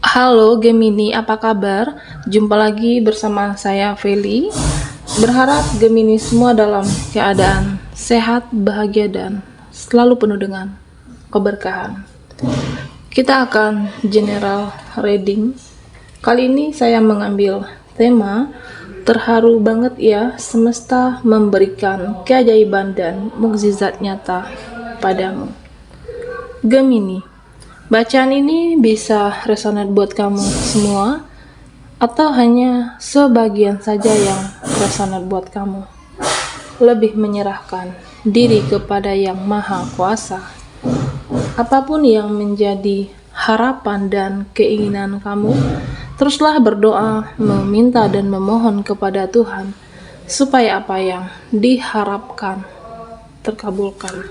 Halo Gemini, apa kabar? Jumpa lagi bersama saya Feli. Berharap Gemini semua dalam keadaan sehat, bahagia, dan selalu penuh dengan keberkahan. Kita akan general reading. Kali ini saya mengambil tema terharu banget ya, semesta memberikan keajaiban dan mukjizat nyata padamu. Gemini, bacaan ini bisa resonate buat kamu semua atau hanya sebagian saja yang resonate buat kamu. Lebih menyerahkan diri kepada Yang Maha Kuasa. Apapun yang menjadi harapan dan keinginan kamu, teruslah berdoa, meminta dan memohon kepada Tuhan supaya apa yang diharapkan terkabulkan.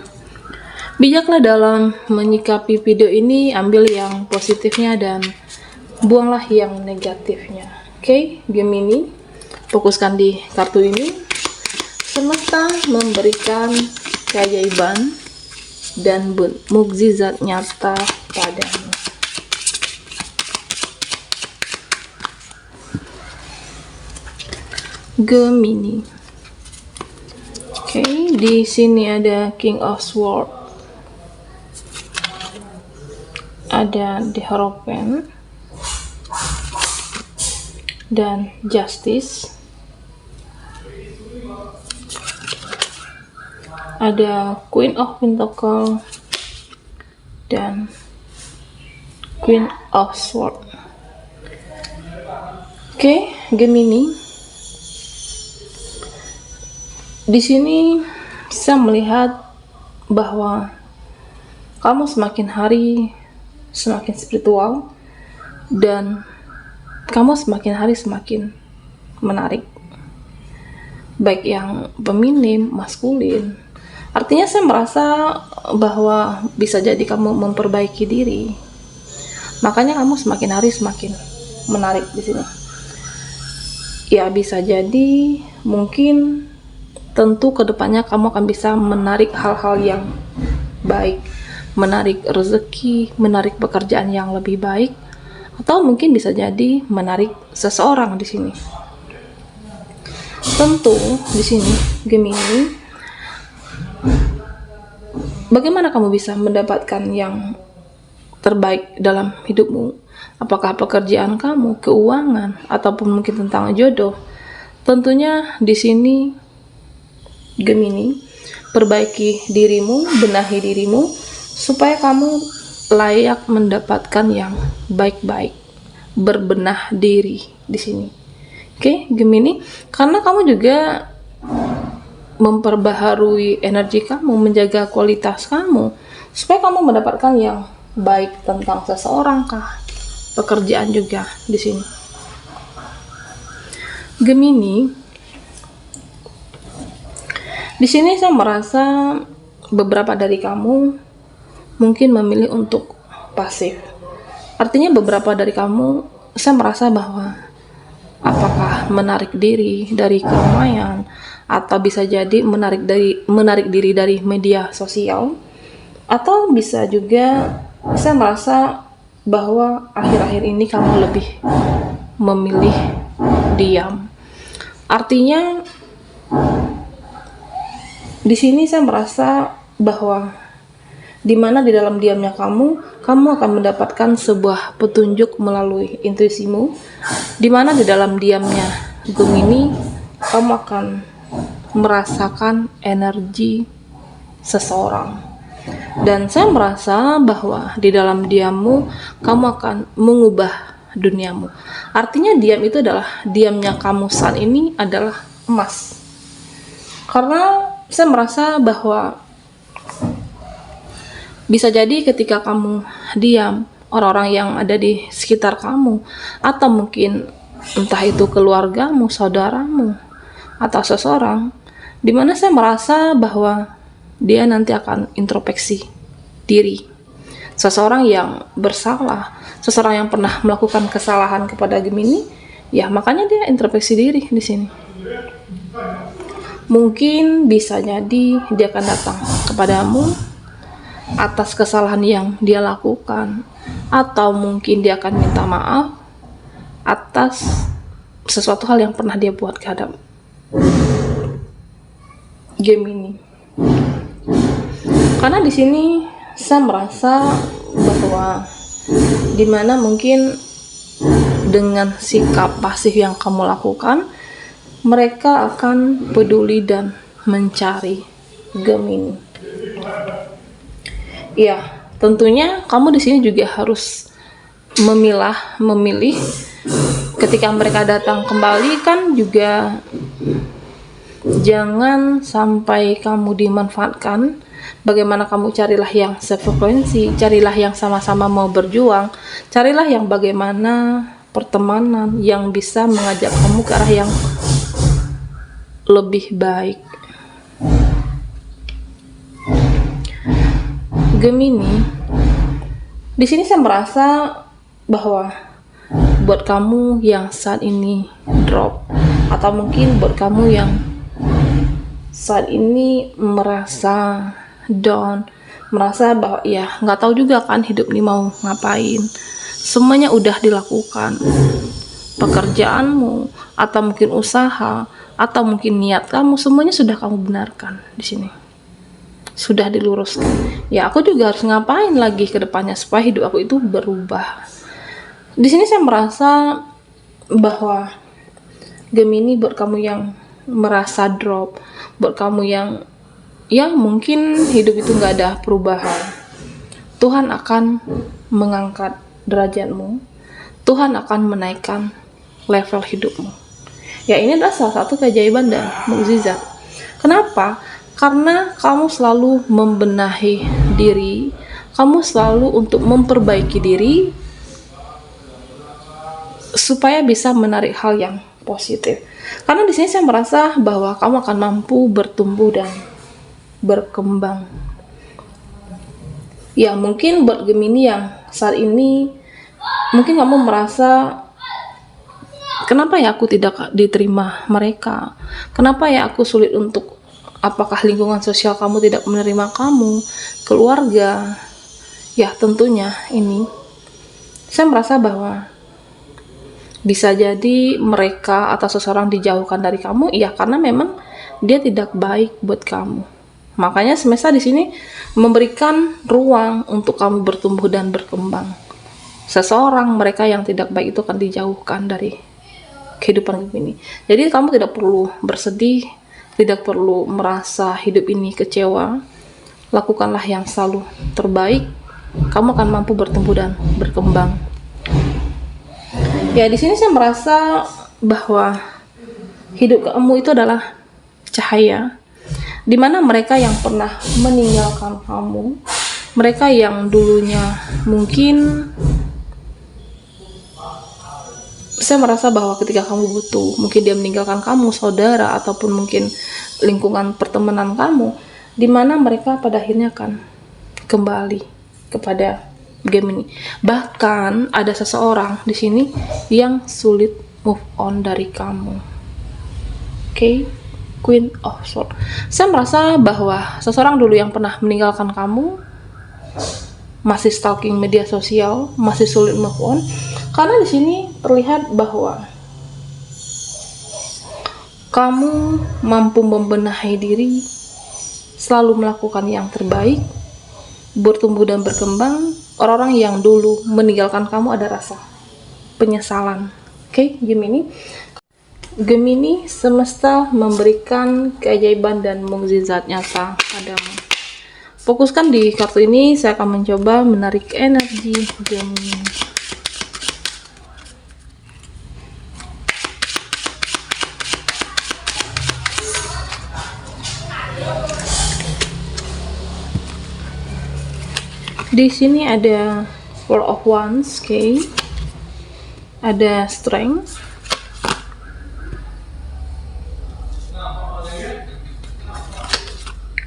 Bijaklah dalam menyikapi video ini, ambil yang positifnya dan buanglah yang negatifnya. Oke, Gemini, fokuskan di kartu ini. Semesta memberikan keajaiban dan mukjizat nyata padamu. Gemini. Oke, di sini ada King of Swords. Ada The Hierophant dan Justice. Ada Queen of Pentacles dan Queen of Swords. Oke, Gemini. Di sini saya melihat bahwa kamu semakin hari semakin spiritual dan kamu semakin hari semakin menarik, baik yang feminim, maskulin. Artinya saya merasa bahwa bisa jadi kamu memperbaiki diri, makanya kamu semakin hari semakin menarik di sini. Ya, bisa jadi mungkin tentu kedepannya kamu akan bisa menarik hal-hal yang baik, menarik rezeki, menarik pekerjaan yang lebih baik, atau mungkin bisa jadi menarik seseorang di sini. Tentu di sini Gemini, bagaimana kamu bisa mendapatkan yang terbaik dalam hidupmu? Apakah pekerjaan kamu, keuangan, ataupun mungkin tentang jodoh? Tentunya di sini Gemini, perbaiki dirimu, benahi dirimu supaya kamu layak mendapatkan yang baik-baik. Berbenah diri di sini. Oke, Gemini, karena kamu juga memperbaharui energi kamu, menjaga kualitas kamu supaya kamu mendapatkan yang baik tentang seseorang kah, pekerjaan juga di sini. Gemini, di sini saya merasa beberapa dari kamu mungkin memilih untuk pasif. Artinya beberapa dari kamu, saya merasa bahwa apakah menarik diri dari keramaian, atau bisa jadi menarik diri dari media sosial, atau bisa juga saya merasa bahwa akhir-akhir ini kamu lebih memilih diam. Artinya di sini saya merasa bahwa di mana di dalam diamnya kamu akan mendapatkan sebuah petunjuk melalui intuisimu, di mana di dalam diamnya Gemini kamu akan merasakan energi seseorang. Dan saya merasa bahwa di dalam diammu kamu akan mengubah duniamu. Artinya diam itu adalah diamnya kamu saat ini adalah emas. Karena saya merasa bahwa bisa jadi ketika kamu diam, orang-orang yang ada di sekitar kamu, atau mungkin entah itu keluargamu, saudaramu, atau seseorang, dimana saya merasa bahwa dia nanti akan introspeksi diri. Seseorang yang bersalah, seseorang yang pernah melakukan kesalahan kepada Gemini, ya makanya dia introspeksi diri di sini. Mungkin bisa jadi dia akan datang kepadamu atas kesalahan yang dia lakukan, atau mungkin dia akan minta maaf atas sesuatu hal yang pernah dia buat terhadap Gemini. Karena di sini saya merasa bahwa dimana mungkin dengan sikap pasif yang kamu lakukan, mereka akan peduli dan mencari Gemini. Ya, tentunya kamu di sini juga harus memilih ketika mereka datang kembali, kan juga jangan sampai kamu dimanfaatkan. Bagaimana kamu carilah yang sefrekuensi, carilah yang sama-sama mau berjuang, carilah yang bagaimana pertemanan yang bisa mengajak kamu ke arah yang lebih baik. Gemini, di sini saya merasa bahwa buat kamu yang saat ini drop, atau mungkin buat kamu yang saat ini merasa down, merasa bahwa ya nggak tahu juga kan hidup ini mau ngapain, semuanya udah dilakukan, pekerjaanmu atau mungkin usaha atau mungkin niat kamu, semuanya sudah kamu benarkan di sini, sudah diluruskan. Ya aku juga harus ngapain lagi ke depannya supaya hidup aku itu berubah. Di sini saya merasa bahwa Gemini, buat kamu yang merasa drop, buat kamu yang mungkin hidup itu nggak ada perubahan, Tuhan akan mengangkat derajatmu, Tuhan akan menaikkan level hidupmu. Ya ini adalah salah satu keajaiban dan mukjizat. Kenapa? Karena kamu selalu membenahi diri, kamu selalu untuk memperbaiki diri supaya bisa menarik hal yang positif. Karena di sini saya merasa bahwa kamu akan mampu bertumbuh dan berkembang. Ya mungkin buat Gemini yang saat ini mungkin kamu merasa, kenapa ya aku tidak diterima mereka, kenapa ya aku sulit untuk, apakah lingkungan sosial kamu tidak menerima kamu, keluarga. Ya tentunya ini saya merasa bahwa bisa jadi mereka atau seseorang dijauhkan dari kamu, ya karena memang dia tidak baik buat kamu. Makanya semesta di sini memberikan ruang untuk kamu bertumbuh dan berkembang. Seseorang mereka yang tidak baik itu akan dijauhkan dari kehidupan ini. Jadi kamu tidak perlu bersedih, tidak perlu merasa hidup ini kecewa. Lakukanlah yang selalu terbaik, kamu akan mampu bertumbuh dan berkembang. Ya di sini saya merasa bahwa hidup kamu itu adalah cahaya, dimana mereka yang pernah meninggalkan kamu, mereka yang dulunya mungkin, saya merasa bahwa ketika kamu butuh, mungkin dia meninggalkan kamu, saudara ataupun mungkin lingkungan pertemanan kamu, dimana mereka pada akhirnya akan kembali kepada Gemini. Bahkan ada seseorang di sini yang sulit move on dari kamu. Oke? Queen of Swords. Saya merasa bahwa seseorang dulu yang pernah meninggalkan kamu masih stalking media sosial, masih sulit move on, karena di sini terlihat bahwa kamu mampu membenahi diri, selalu melakukan yang terbaik, bertumbuh dan berkembang. Orang-orang yang dulu meninggalkan kamu ada rasa penyesalan. Oke, Gemini. Gemini, semesta memberikan keajaiban dan mukjizat nyata padamu. Fokuskan di kartu ini, saya akan mencoba menarik energi Gemini. Di sini ada Four of Wands, okay. Ada Strength,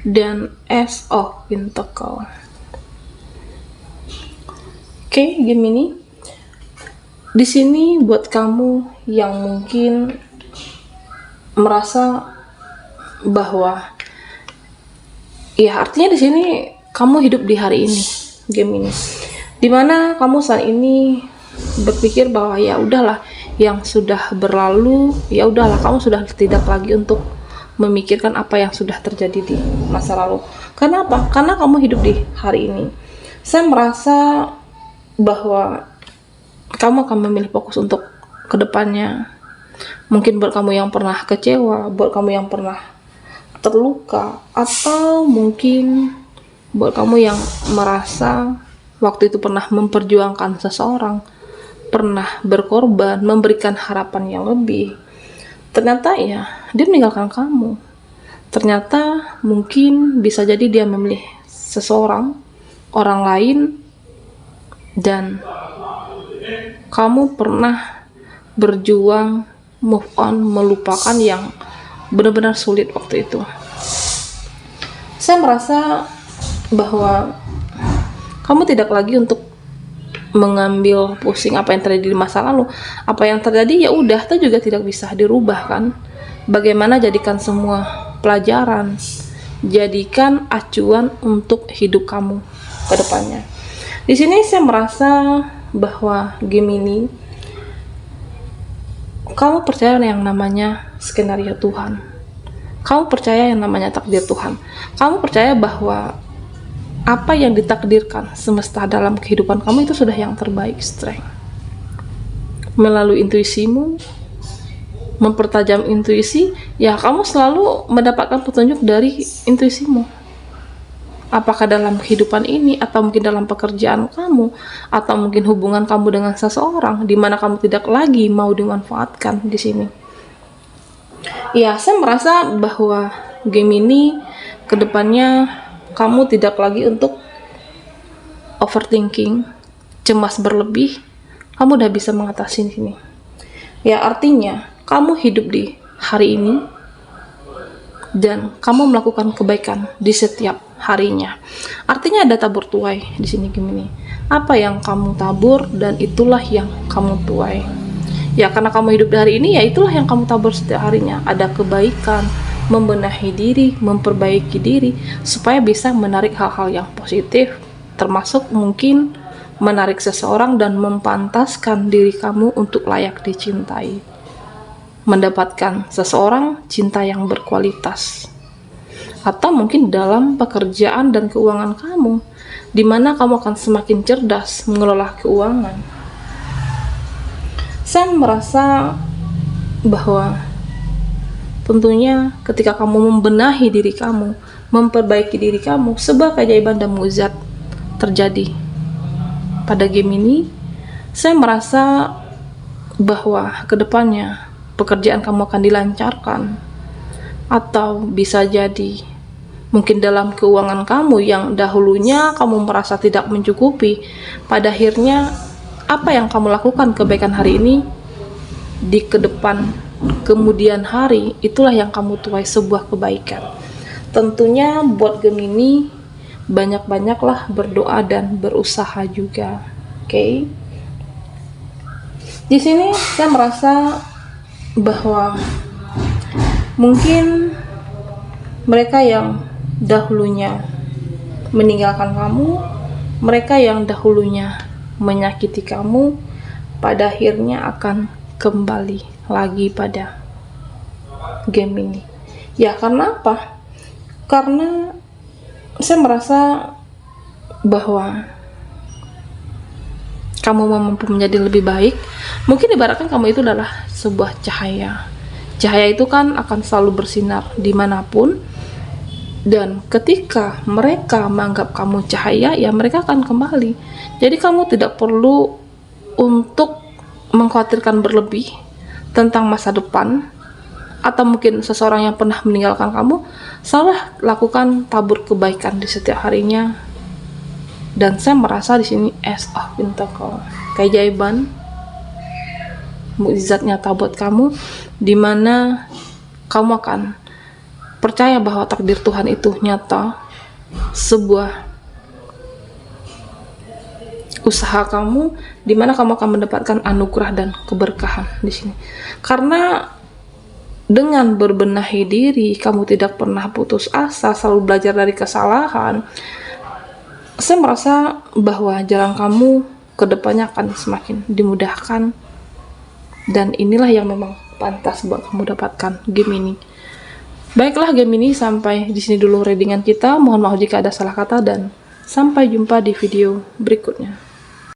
dan Ace of Pentacle. Oke, Gemini. Di sini buat kamu yang mungkin merasa bahwa ya artinya di sini kamu hidup di hari ini, Gemini. Dimana kamu saat ini berpikir bahwa ya udahlah, yang sudah berlalu ya udahlah, kamu sudah tidak lagi untuk memikirkan apa yang sudah terjadi di masa lalu. Karena apa? Karena kamu hidup di hari ini. Saya merasa bahwa kamu akan memilih fokus untuk kedepannya. Mungkin buat kamu yang pernah kecewa, buat kamu yang pernah terluka, atau mungkin buat kamu yang merasa waktu itu pernah memperjuangkan seseorang, pernah berkorban, memberikan harapan yang lebih. Ternyata ya, dia meninggalkan kamu. Ternyata mungkin bisa jadi dia memilih seseorang, orang lain, dan kamu pernah berjuang move on, melupakan yang benar-benar sulit waktu itu. Saya merasa bahwa kamu tidak lagi untuk mengambil pusing apa yang terjadi di masa lalu. Apa yang terjadi ya udah, itu juga tidak bisa dirubah kan. Bagaimana jadikan semua pelajaran, jadikan acuan untuk hidup kamu ke depannya. Di sini saya merasa bahwa Gemini, kamu percaya yang namanya skenario Tuhan. Kamu percaya yang namanya takdir Tuhan. Kamu percaya bahwa apa yang ditakdirkan semesta dalam kehidupan kamu itu sudah yang terbaik, strength. Melalui intuisimu, mempertajam intuisi, ya kamu selalu mendapatkan petunjuk dari intuisimu. Apakah dalam kehidupan ini, atau mungkin dalam pekerjaan kamu, atau mungkin hubungan kamu dengan seseorang, di mana kamu tidak lagi mau dimanfaatkan di sini. Ya, saya merasa bahwa Gemini kedepannya kamu tidak lagi untuk overthinking, cemas berlebih. Kamu udah bisa mengatasi ini. Ya, artinya kamu hidup di hari ini dan kamu melakukan kebaikan di setiap harinya. Artinya ada tabur tuai di sini Gemini. Apa yang kamu tabur dan itulah yang kamu tuai. Ya, karena kamu hidup di hari ini, ya itulah yang kamu tabur setiap harinya. Ada kebaikan, membenahi diri, memperbaiki diri, supaya bisa menarik hal-hal yang positif, termasuk mungkin menarik seseorang dan mempantaskan diri kamu untuk layak dicintai. Mendapatkan seseorang cinta yang berkualitas. Atau mungkin dalam pekerjaan dan keuangan kamu, di mana kamu akan semakin cerdas mengelola keuangan. Saya merasa bahwa tentunya ketika kamu membenahi diri kamu, memperbaiki diri kamu, sebuah keajaiban dan mukjizat terjadi pada Gemini. Saya merasa bahwa kedepannya pekerjaan kamu akan dilancarkan, atau bisa jadi mungkin dalam keuangan kamu yang dahulunya kamu merasa tidak mencukupi, pada akhirnya apa yang kamu lakukan kebaikan hari ini, di kemudian hari, itulah yang kamu tuai sebuah kebaikan. Tentunya buat Gemini, banyak-banyaklah berdoa dan berusaha juga. Oke. Di sini saya merasa bahwa mungkin mereka yang dahulunya meninggalkan kamu, mereka yang dahulunya menyakiti kamu, pada akhirnya akan kembali lagi pada Gemini. Ya, karena apa? Karena saya merasa bahwa kamu mampu menjadi lebih baik. Mungkin ibaratkan kamu itu adalah sebuah cahaya. Cahaya itu kan akan selalu bersinar dimanapun, dan ketika mereka menganggap kamu cahaya, ya mereka akan kembali. Jadi kamu tidak perlu untuk mengkhawatirkan berlebih tentang masa depan, atau mungkin seseorang yang pernah meninggalkan kamu. Selalu lakukan tabur kebaikan di setiap harinya. Dan saya merasa di sini Ace of Pentacles, keajaiban, mukjizat nyata buat kamu, dimana kamu akan percaya bahwa takdir Tuhan itu nyata, sebuah usaha kamu, dimana kamu akan mendapatkan anugerah dan keberkahan di sini. Karena dengan berbenahi diri, kamu tidak pernah putus asa, selalu belajar dari kesalahan, Saya merasa bahwa jalan kamu ke depannya akan semakin dimudahkan, dan inilah yang memang pantas buat kamu dapatkan game ini. Baiklah Gemini, sampai di sini dulu readingan kita. Mohon maaf jika ada salah kata dan sampai jumpa di video berikutnya.